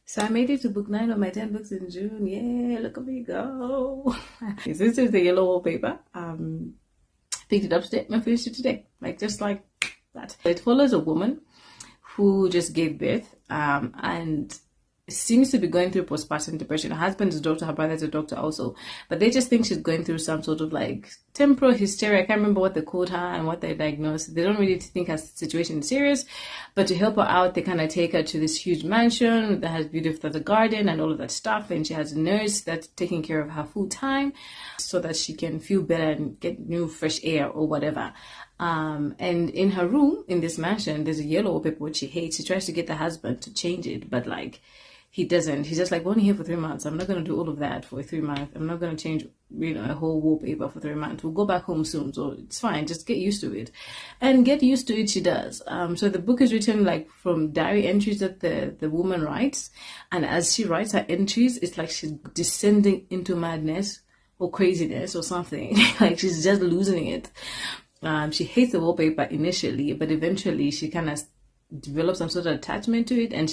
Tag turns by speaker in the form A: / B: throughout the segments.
A: So I made it to book 9 of my 10 books in June. Yeah, look at me go. This is the Yellow Wallpaper. Picked it up today and finished it today. Just like that. It follows a woman who just gave birth and seems to be going through postpartum depression. Her husband is a doctor, her brother is a doctor also, but they just think she's going through some sort of temporal hysteria. I can't remember what they called her and what they diagnosed. They don't really think her situation is serious, but to help her out, they kind of take her to this huge mansion that has beautiful garden and all of that stuff, and she has a nurse that's taking care of her full time so that she can feel better and get new fresh air or whatever. And in her room in this mansion, there's a yellow wallpaper which she hates. She tries to get the husband to change it, but he doesn't. He's just we're only here for 3 months. I'm not going to do all of that for 3 months. I'm not going to change, a whole wallpaper for 3 months. We'll go back home soon, so it's fine. Just get used to it. And get used to it she does. So the book is written from diary entries that the woman writes. And as she writes her entries, it's like she's descending into madness or craziness or something. She's just losing it. She hates the wallpaper initially, but eventually she kind of develops some sort of attachment to it, and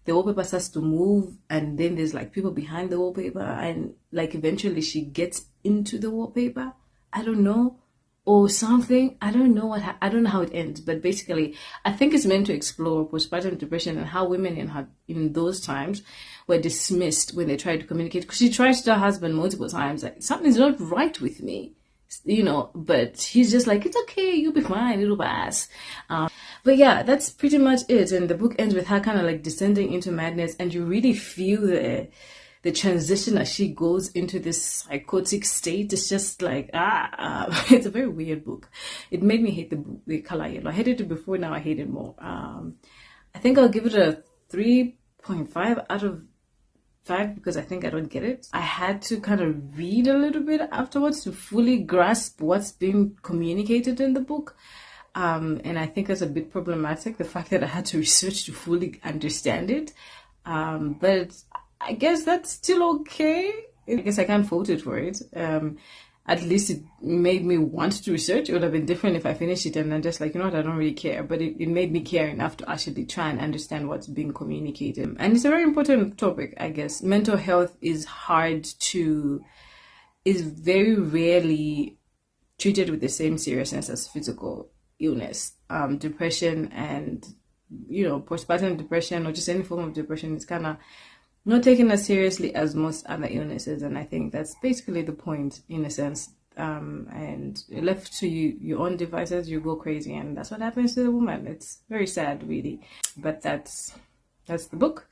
A: the wallpaper starts to move, and then there's people behind the wallpaper, and eventually she gets into the wallpaper. I don't know, or something. I don't know I don't know how it ends, but basically I think it's meant to explore postpartum depression and how women in those times were dismissed when they tried to communicate. Because she tries to tell her husband multiple times something's not right with me, but he's just it's okay, you'll be fine, it'll pass. But yeah, that's pretty much it. And the book ends with her kind of descending into madness, and you really feel the transition as she goes into this psychotic state. It's just it's a very weird book. It made me hate the color yellow. I hated it before, now I hate it more. I think I'll give it a 3.5 out of 5 because I think I don't get it. I had to kind of read a little bit afterwards to fully grasp what's being communicated in the book. And I think that's a bit problematic, the fact that I had to research to fully understand it. But I guess that's still okay. I guess I can't fault it for it. At least it made me want to research. It would have been different if I finished it and then just I don't really care. But it made me care enough to actually try and understand what's being communicated. And it's a very important topic, I guess. Mental health is very rarely treated with the same seriousness as physical illness. Depression and postpartum depression or just any form of depression is kind of not taken as seriously as most other illnesses, and I think that's basically the point in a sense. And left to your own devices, you go crazy, and that's what happens to the woman. It's very sad, really, but that's the book.